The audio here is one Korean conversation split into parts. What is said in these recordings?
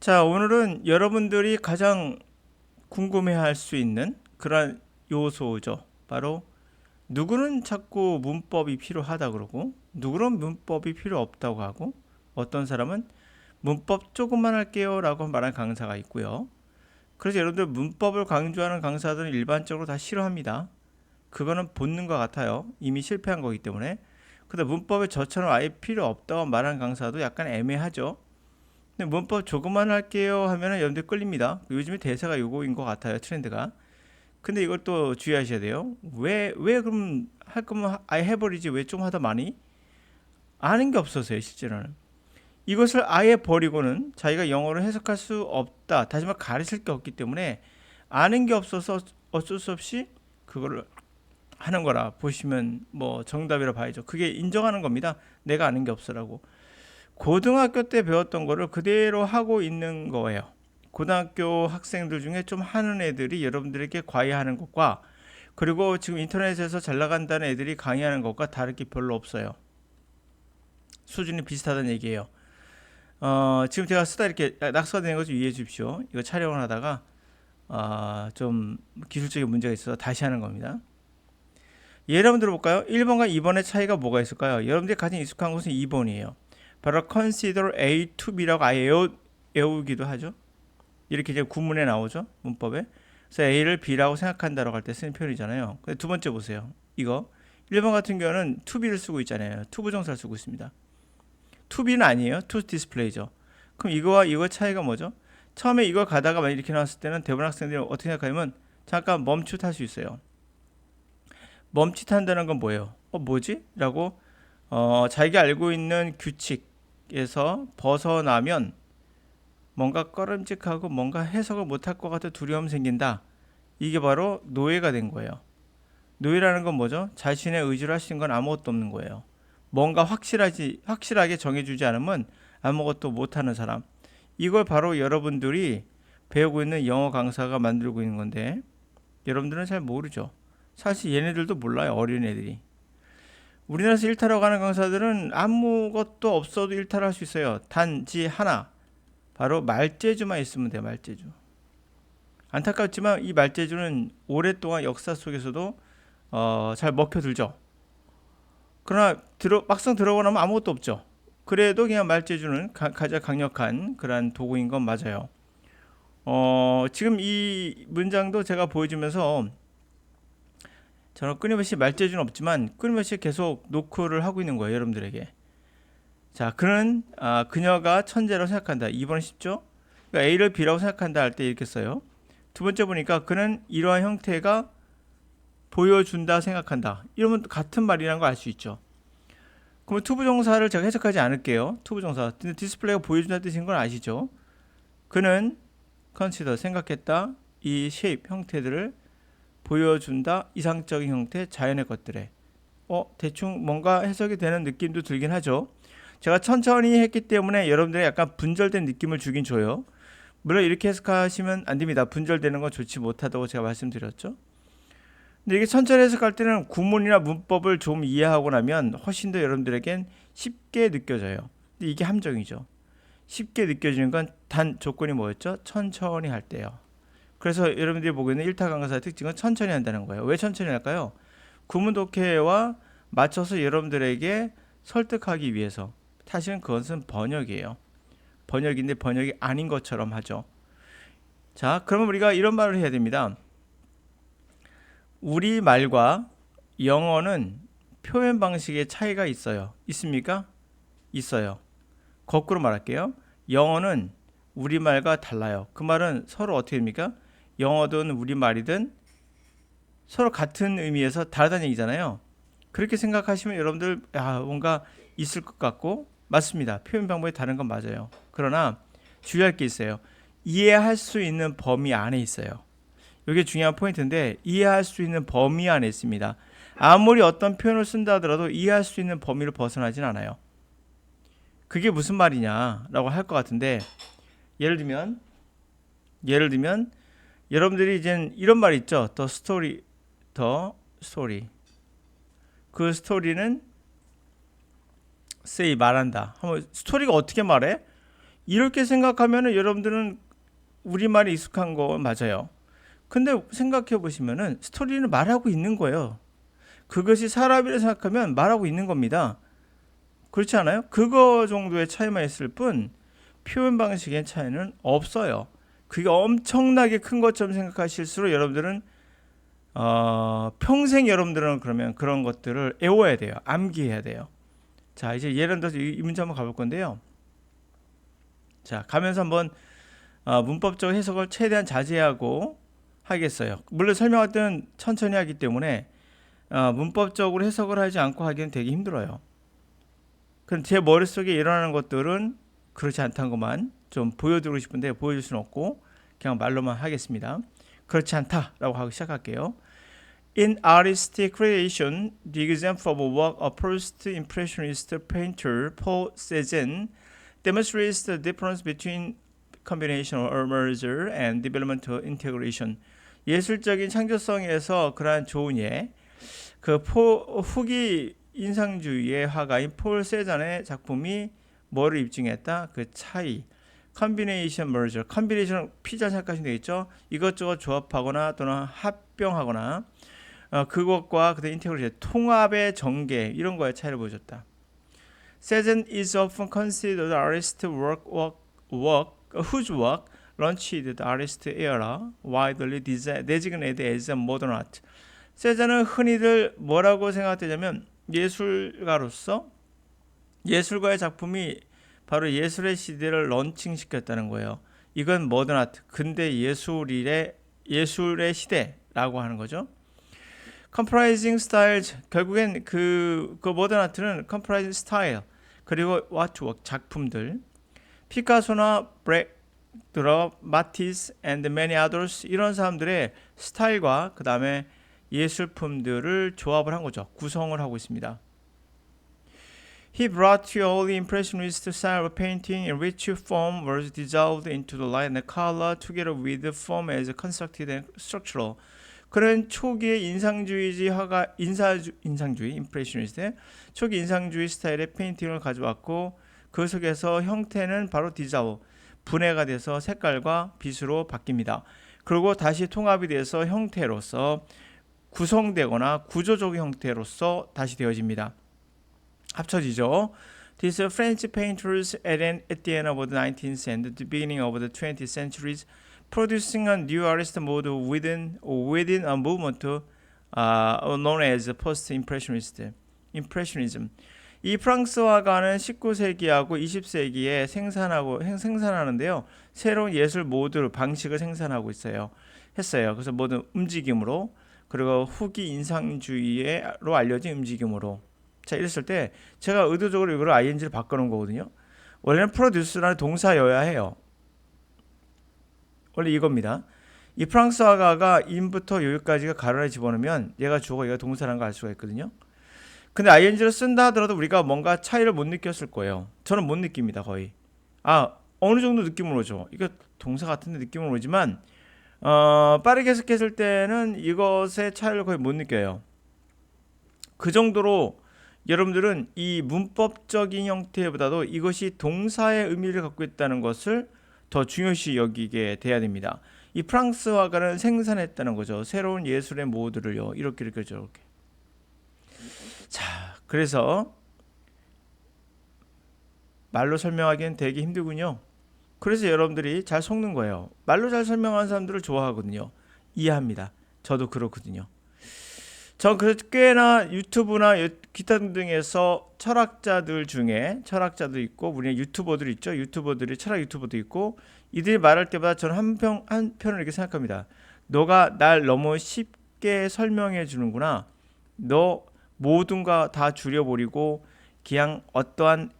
자, 오늘은 여러분들이 가장 궁금해할 수 있는 그런 요소죠. 바로 누구는 자꾸 문법이 필요하다 그러고 누구는 문법이 필요 없다고 하고 어떤 사람은 문법 조금만 할게요라고 말하는 강사가 있고요. 그래서 여러분들 문법을 강조하는 강사들은 일반적으로 다 싫어합니다. 그거는 본능과 같아요. 이미 실패한 거기 때문에. 근데 문법에 저처럼 아예 필요 없다고 말하는 강사도 약간 애매하죠. 근데 문법 조금만 할게요 하면은 여러분들 끌립니다. 요즘에 대세가 요거인 것 같아요. 트렌드가. 근데 이걸 또 주의하셔야 돼요. 왜 그럼 할 거면 아예 해버리지 왜 좀 하다 많이? 아는 게 없어서요, 실제로는. 이것을 아예 버리고는 자기가 영어를 해석할 수 없다. 다시 말해 가르칠 게 없기 때문에 아는 게 없어서 어쩔 수 없이 그거를 하는 거라 보시면 뭐 정답이라 봐야죠. 그게 인정하는 겁니다. 내가 아는 게 없어라고. 고등학교 때 배웠던 거를 그대로 하고 있는 거예요. 고등학교 학생들 중에 좀 하는 애들이 여러분들에게 과외하는 것과 그리고 지금 인터넷에서 잘 나간다는 애들이 강의하는 것과 다를 게 별로 없어요. 수준이 비슷하다는 얘기예요. 지금 제가 쓰다 이렇게 낙서가 되는 거 좀 이해해 주십시오. 이거 촬영을 하다가 좀 기술적인 문제가 있어서 다시 하는 겁니다. 예를 한번 들어볼까요? 1번과 2번의 차이가 뭐가 있을까요? 여러분들이 가장 익숙한 것은 2번이에요. 바로 consider A to B라고 아예 외우기도 하죠. 이렇게 이제 구문에 나오죠. 문법에. 그래서 A를 B라고 생각한다라고 할 때 쓰는 표현이잖아요. 근데 두 번째 보세요. 이거 1번 같은 경우는 to B를 쓰고 있잖아요. to 부정사를 쓰고 있습니다. to B는 아니에요. to display죠. 그럼 이거와 이거 차이가 뭐죠? 처음에 이걸 가다가 만약 이렇게 나왔을 때는 대부분 학생들이 어떻게 생각하냐면 잠깐 멈칫할 수 있어요. 멈칫한다는 건 뭐예요? 뭐지? 라고 자기가 알고 있는 규칙에서 벗어나면 뭔가 꺼름직하고 뭔가 해석을 못할 것 같아 두려움 생긴다. 이게 바로 노예가 된 거예요. 노예라는 건 뭐죠? 자신의 의지로 할 수 있는 건 아무것도 없는 거예요. 뭔가 확실하게 정해주지 않으면 아무것도 못하는 사람. 이걸 바로 여러분들이 배우고 있는 영어 강사가 만들고 있는 건데 여러분들은 잘 모르죠. 사실 얘네들도 몰라요. 어린 애들이. 우리나라에서 일탈하고 가는 강사들은 아무것도 없어도 일탈할 수 있어요. 단지 하나. 바로 말재주만 있으면 돼요. 말재주. 안타깝지만 이 말재주는 오랫동안 역사 속에서도 잘 먹혀들죠. 그러나 막상 들어가고 나면 아무것도 없죠. 그래도 그냥 말재주는 가장 강력한 그러한 도구인 건 맞아요. 지금 이 문장도 제가 보여주면서 저는 끊임없이 말재주는 없지만 끊임없이 계속 노크를 하고 있는 거예요. 여러분들에게. 자, 그녀가 천재라고 생각한다. 2번은 쉽죠? 그러니까 A를 B라고 생각한다 할 때 이렇게 써요. 두 번째 보니까 그는 이러한 형태가 보여준다 생각한다. 이러면 같은 말이라는 걸 알 수 있죠. 그러면 투부정사를 제가 해석하지 않을게요. 투부정사. 근데 디스플레이가 보여준다는 뜻인 건 아시죠? 그는 consider 생각했다. 이 shape 형태들을 보여준다. 이상적인 형태 자연의 것들에. 대충 뭔가 해석이 되는 느낌도 들긴 하죠. 제가 천천히 했기 때문에 여러분들의 약간 분절된 느낌을 주긴 줘요. 물론 이렇게 해석하시면 안 됩니다. 분절되는 건 좋지 못하다고 제가 말씀드렸죠. 근데 이게 천천히 해석할 때는 구문이나 문법을 좀 이해하고 나면 훨씬 더 여러분들에겐 쉽게 느껴져요. 근데 이게 함정이죠. 쉽게 느껴지는 건 단 조건이 뭐였죠? 천천히 할 때요. 그래서 여러분들이 보고 있는 일타 강사의 특징은 천천히 한다는 거예요. 왜 천천히 할까요? 구문 독해와 맞춰서 여러분들에게 설득하기 위해서. 사실은 그것은 번역이에요. 번역인데 번역이 아닌 것처럼 하죠. 자, 그러면 우리가 이런 말을 해야 됩니다. 우리말과 영어는 표현 방식의 차이가 있어요. 있습니까? 있어요. 거꾸로 말할게요. 영어는 우리말과 달라요. 그 말은 서로 어떻게 됩니까? 영어든 우리말이든 서로 같은 의미에서 다르다는 얘기잖아요. 그렇게 생각하시면 여러분들 뭔가 있을 것 같고 맞습니다. 표현 방법이 다른 건 맞아요. 그러나 주의할 게 있어요. 이해할 수 있는 범위 안에 있어요. 이게 중요한 포인트인데 이해할 수 있는 범위 안에 있습니다. 아무리 어떤 표현을 쓴다 하더라도 이해할 수 있는 범위를 벗어나진 않아요. 그게 무슨 말이냐라고 할 것 같은데 예를 들면 여러분들이 이제 이런 말 있죠. 더 스토리. 그 스토리는 say 말한다. 한번 스토리가 어떻게 말해? 이렇게 생각하면은 여러분들은 우리말이 익숙한 거 맞아요. 근데 생각해 보시면은 스토리는 말하고 있는 거예요. 그것이 사람이라 생각하면 말하고 있는 겁니다. 그렇지 않아요? 그거 정도의 차이만 있을 뿐 표현 방식의 차이는 없어요. 그게 엄청나게 큰 것처럼 생각하실수록 여러분들은 평생 여러분들은 그러면 그런 것들을 외워야 돼요. 암기해야 돼요. 자, 이제 예를 들어서 이 문제 한번 가볼 건데요. 자, 가면서 한번 문법적 해석을 최대한 자제하고 하겠어요. 물론 설명할 때는 천천히 하기 때문에 문법적으로 해석을 하지 않고 하기는 되게 힘들어요. 그럼 제 머릿속에 일어나는 것들은 그렇지 않다는 것만 좀 보여드리고 싶은데 보여줄 수는 없고 그냥 말로만 하겠습니다. 그렇지 않다라고 하고 시작할게요. In artistic creation, the example of a work of post-impressionist painter Paul Cézanne demonstrates the difference between combination or merger and developmental integration. 예술적인 창조성에서 그러한 좋은 예, 후기 인상주의의 화가인 폴 세잔의 작품이 뭐를 입증했다? 그 차이. 컨비네이션 머저. 컨비네이션 피자 생각하시면 되겠죠? 이것저것 조합하거나 또는 합병하거나 그것과 그다음 인테그레이션 통합의 전개 이런 거에 차이를 보여줬다. Cezanne is often considered artist whose work launched the artist era, widely designated as modern art. 세잔은 흔히들 뭐라고 생각되냐면 예술가로서 예술가의 작품이 바로 예술의 시대를 런칭시켰다는 거예요. 이건 모던 아트, 근대 예술의 시대라고 하는 거죠. comprising styles, 결국엔 그 모던 아트는 comprising style 그리고 artwork 작품들, 피카소나 브렉드러, 마티스 and many others 이런 사람들의 스타일과 그 다음에 예술품들을 조합을 한 거죠. 구성을 하고 있습니다. He brought to all the impressionist style of painting in which form was dissolved into the light and color together with the form as constructed and structural. 그런 초기의 인상주의지 화가 인상주의 임프레셔니스트 초기 인상주의 스타일의 페인팅을 가져왔고 그 속에서 형태는 바로 디자우 분해가 돼서 색깔과 빛으로 바뀝니다. 그리고 다시 통합이 돼서 형태로서 구성되거나 구조적 형태로서 다시 되어집니다. 합쳐지죠. These French painters at the end of the 19th and the beginning of the 20th centuries producing a new artist mode within a movement known as post-impressionism. 이 프랑스 화가는 19세기하고 20세기에 생산하는데요. 새로운 예술 모드 방식을 생산하고 했어요. 그래서 모든 움직임으로 그리고 후기 인상주의로 알려진 움직임으로. 자, 이랬을 때 제가 의도적으로 이걸 ing를 바꿔놓은 거거든요. 원래는 프로듀스라는 동사여야 해요. 원래 이겁니다. 이 프랑스 화가가 인부터 여기까지가 가로에 집어넣으면 얘가 주어가 얘가 동사라는 걸 알 수가 있거든요. 근데 ing를 쓴다 하더라도 우리가 뭔가 차이를 못 느꼈을 거예요. 저는 못 느낍니다. 거의. 어느 정도 느낌으로 오죠. 이거 동사 같은데 느낌으로 오지만 빠르게 해석했을 때는 이것의 차이를 거의 못 느껴요. 그 정도로 여러분들은 이 문법적인 형태보다도 이것이 동사의 의미를 갖고 있다는 것을 더 중요시 여기게 돼야 됩니다. 이 프랑스 화가는 생산했다는 거죠. 새로운 예술의 모드를요. 이렇게. 자, 그래서 말로 설명하기는 되게 힘들군요. 그래서 여러분들이 잘 속는 거예요. 말로 잘 설명하는 사람들을 좋아하거든요. 이해합니다. 저도 그렇거든요. 전 그래서 꽤나 유튜브나 기타 등등에서 철학자들 중에 철학자도 있고 우리는 유튜버들 있죠. 철학 유튜버도 있고 이들이 말할 때마다 저는 한편으로 이렇게 생각합니다. 너가 날 너무 쉽게 설명해 주는구나. 너 모든 거 다 줄여버리고 그냥 어떠한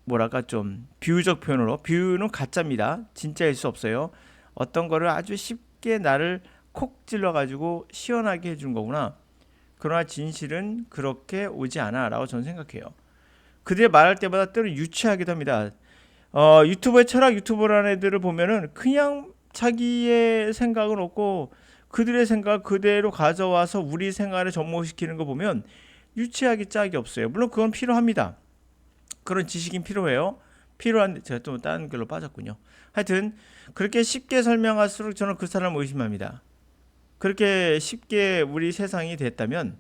뭐랄까 좀 비유적 표현으로 비유는 가짜입니다. 진짜일 수 없어요. 어떤 거를 아주 쉽게 나를 콕 찔러가지고 시원하게 해준 거구나. 그러나 진실은 그렇게 오지 않아 라고 저는 생각해요. 그들이 말할 때마다 때로 유치하기도 합니다. 유튜브의 철학 유튜버라는 애들을 보면은 그냥 자기의 생각은 없고 그들의 생각 그대로 가져와서 우리 생활에 접목시키는 거 보면 유치하기 짝이 없어요. 물론 그건 필요합니다. 그런 지식이 필요해요. 필요한데 제가 또 다른 걸로 빠졌군요. 하여튼 그렇게 쉽게 설명할수록 저는 그 사람을 의심합니다. 그렇게 쉽게 우리 세상이 됐다면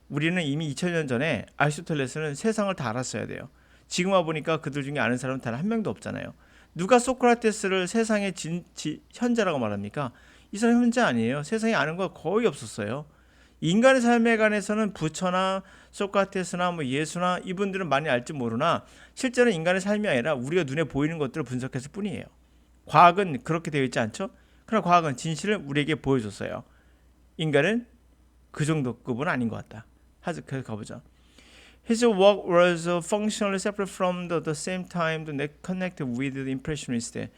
우리는 이미 2000년 전에 아리스토텔레스는 세상을 다 알았어야 돼요. 지금 와 보니까 그들 중에 아는 사람은 단 한 명도 없잖아요. 누가 소크라테스를 세상의 현자라고 말합니까? 이 사람 현자 아니에요. 세상에 아는 거 거의 없었어요. 인간의 삶에 관해서는 부처나 소크라테스나 뭐 예수나 이분들은 많이 알지 모르나 실제는 인간의 삶이 아니라 우리가 눈에 보이는 것들을 분석했을 뿐이에요. 과학은 그렇게 되어 있지 않죠? 그러나 과학은 진실을 우리에게 보여줬어요. 인간은 그 정도 급은 아닌 것 같다. 그래서 가보자. His work was functionally separate from the same time connected with the Impressionists.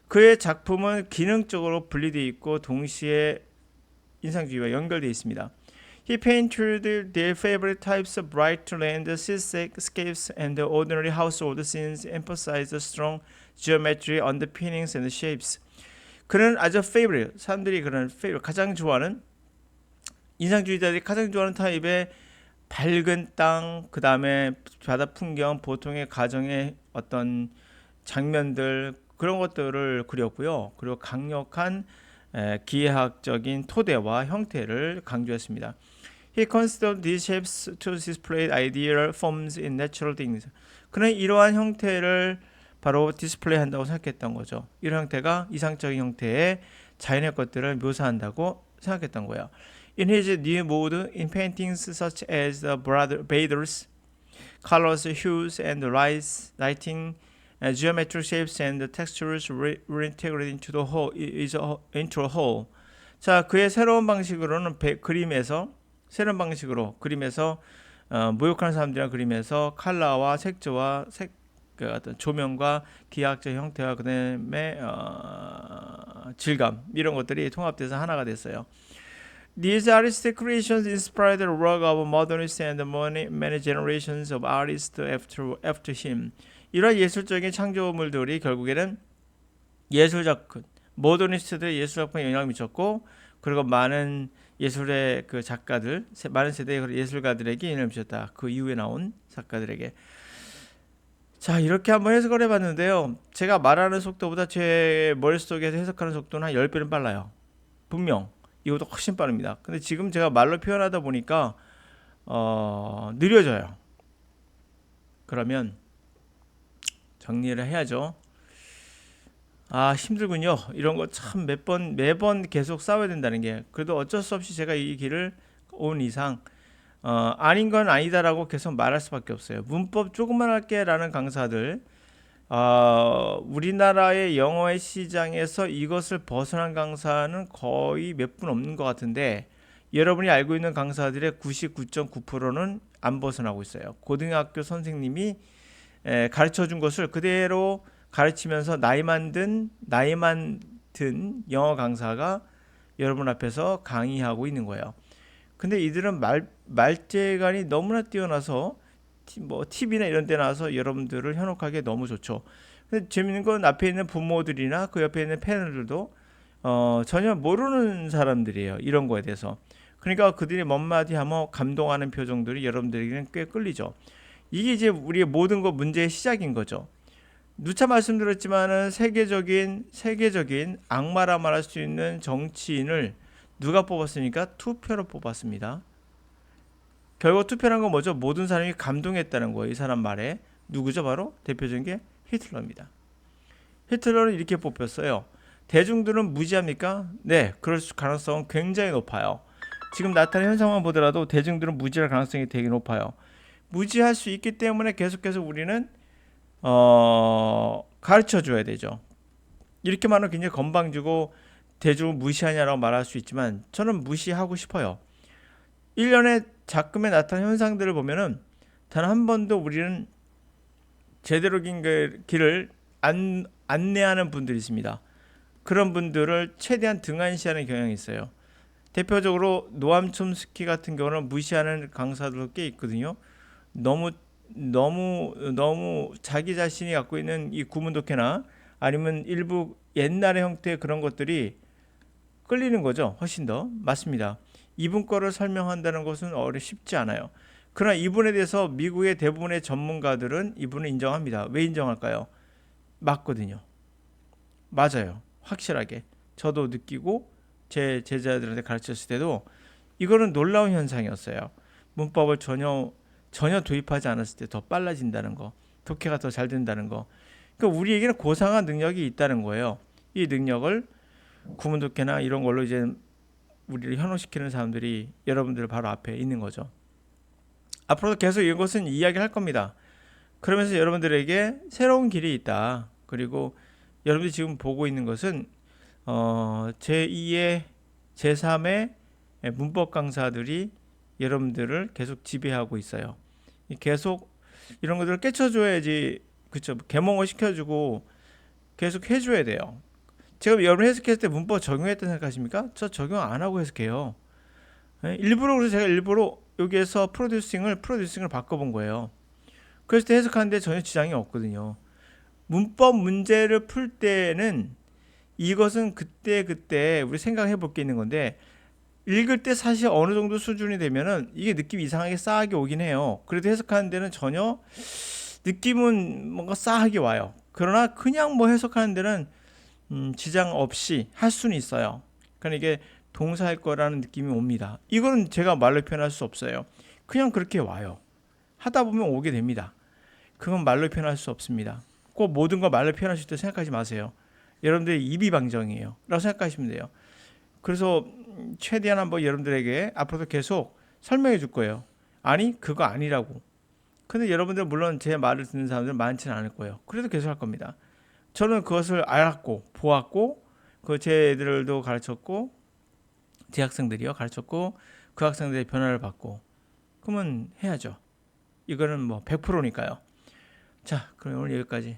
그의 작품은 기능적으로 분리되어 있고 동시에 인상주의와 연결되어 있습니다. He painted their favorite types of bright land seascapes and ordinary household scenes, emphasized strong geometry, underpinnings and shapes. 그는 아주 favorite, 사람들이 그런 favorite, 가장 좋아하는 인상주의자들이 가장 좋아하는 타입의 밝은 땅, 그 다음에 바다 풍경, 보통의 가정의 어떤 장면들 그런 것들을 그렸고요. 그리고 강력한 기하학적인 토대와 형태를 강조했습니다. He considered these shapes to display ideal forms in natural things. 그는 이러한 형태를 바로 디스플레이한다고 생각했던 거죠. 이런 형태가 이상적인 형태의 자연의 것들을 묘사한다고 생각했던 거예요. In his new mode, in paintings such as the Bathers, colors, hues, and lighting, geometric shapes and textures were integrated into the whole. Into a whole. 자, 그의 새로운 방식으로는 새로운 방식으로 그림에서 모욕하는 사람들이랑 그림에서 컬러와 색조와 그 어떤 조명과 기하학적 형태와 그다음에 질감 이런 것들이 통합돼서 하나가 됐어요. These artistic creations inspired the work of modernists and many generations of artists after him. 이런 예술적인 창조물들이 결국에는 예술작품, 모더니스트들의 예술작품에 영향을 미쳤고, 그리고 많은 예술의 그 작가들, 많은 세대의 예술가들에게 영향을 미쳤다. 그 이후에 나온 작가들에게. 자, 이렇게 한번 해석을 해봤는데요. 제가 말하는 속도보다 제 머릿속에서 해석하는 속도는 한 10배는 빨라요. 분명. 이것도 훨씬 빠릅니다. 근데 지금 제가 말로 표현하다 보니까 느려져요. 그러면 정리를 해야죠. 아, 힘들군요. 이런 거 참 매번 계속 싸워야 된다는 게. 그래도 어쩔 수 없이 제가 이 길을 온 이상 아닌 건 아니다라고 계속 말할 수밖에 없어요. 문법 조금만 할게 라는 강사들, 우리나라의 영어의 시장에서 이것을 벗어난 강사는 거의 몇 분 없는 것 같은데, 여러분이 알고 있는 강사들의 99.9%는 안 벗어나고 있어요. 고등학교 선생님이 가르쳐 준 것을 그대로 가르치면서 나이만 든 영어 강사가 여러분 앞에서 강의하고 있는 거예요. 근데 이들은 말재간이 너무나 뛰어나서 뭐 TV나 이런 데 나와서 여러분들을 현혹하기에 너무 좋죠. 근데 재밌는 건 앞에 있는 부모들이나 그 옆에 있는 패널들도 전혀 모르는 사람들이에요. 이런 거에 대해서. 그러니까 그들이 뭔 마디 하면 감동하는 표정들이 여러분들에게는 꽤 끌리죠. 이게 이제 우리의 모든 것 문제의 시작인 거죠. 누차 말씀드렸지만은 세계적인 악마라 말할 수 있는 정치인을 누가 뽑았습니까? 투표로 뽑았습니다. 결국 투표란 건 뭐죠? 모든 사람이 감동했다는 거예요. 이 사람 말에. 누구죠? 바로 대표적인 게 히틀러입니다. 히틀러는 이렇게 뽑혔어요. 대중들은 무지합니까? 네, 그럴 가능성은 굉장히 높아요. 지금 나타난 현상만 보더라도 대중들은 무지할 가능성이 되게 높아요. 무지할 수 있기 때문에 계속해서 우리는 가르쳐 줘야 되죠. 이렇게 말하면 굉장히 건방지고 대중을 무시하냐라고 말할 수 있지만 저는 무시하고 싶어요. 1년에 작금에 나타난 현상들을 보면은 단 한 번도 우리는 제대로 긴 길을 안내하는 분들이 있습니다. 그런 분들을 최대한 등한시하는 경향이 있어요. 대표적으로 노암 촘스키 같은 경우는 무시하는 강사들도 꽤 있거든요. 너무 자기 자신이 갖고 있는 이 구문독해나 아니면 일부 옛날의 형태의 그런 것들이 끌리는 거죠. 훨씬 더. 맞습니다. 이분 거를 설명한다는 것은 쉽지 않아요. 그러나 이분에 대해서 미국의 대부분의 전문가들은 이분을 인정합니다. 왜 인정할까요? 맞거든요. 맞아요. 확실하게. 저도 느끼고 제 제자들한테 가르쳤을 때도 이거는 놀라운 현상이었어요. 문법을 전혀 도입하지 않았을 때 더 빨라진다는 거, 독해가 더 잘 된다는 거. 그러니까 우리에게는 고상한 능력이 있다는 거예요. 이 능력을 구문 독해나 이런 걸로 이제 우리를 현혹시키는 사람들이 여러분들 바로 앞에 있는 거죠. 앞으로도 계속 이것은 이야기를 할 겁니다. 그러면서 여러분들에게 새로운 길이 있다. 그리고 여러분들이 지금 보고 있는 것은 제2의 제3의 문법 강사들이 여러분들을 계속 지배하고 있어요. 계속 이런 것들을 깨쳐줘야지, 그쵸? 계몽을 시켜주고 계속 해줘야 돼요. 제가 여러분 해석했을 때 문법 적용했다 생각하십니까? 저 적용 안 하고 해석해요. 일부러, 그래서 제가 일부러 여기에서 프로듀싱을 바꿔본 거예요. 그랬을 때 해석하는데 전혀 지장이 없거든요. 문법 문제를 풀 때는 이것은 그때 우리 생각해 볼 게 있는 건데, 읽을 때 사실 어느 정도 수준이 되면은 이게 느낌이 이상하게 싸하게 오긴 해요. 그래도 해석하는 데는 전혀 느낌은 뭔가 싸하게 와요. 그러나 그냥 뭐 해석하는 데는 지장 없이 할 수는 있어요. 그러니까 이게 동사일 거라는 느낌이 옵니다. 이거는 제가 말로 표현할 수 없어요. 그냥 그렇게 와요. 하다 보면 오게 됩니다. 그건 말로 표현할 수 없습니다. 꼭 모든 걸 말로 표현하실 때 생각하지 마세요. 여러분들의 입이 방정이에요 라고 생각하시면 돼요. 그래서 최대한 한번 여러분들에게 앞으로도 계속 설명해 줄 거예요. 아니 그거 아니라고. 근데 여러분들 물론 제 말을 듣는 사람들은 많지는 않을 거예요. 그래도 계속 할 겁니다. 저는 그것을 알았고 보았고 제 애들도 가르쳤고 제 학생들이요 가르쳤고 그 학생들의 변화를 받고 그러면 해야죠. 이거는 뭐 100%니까요. 자, 그럼 오늘 여기까지.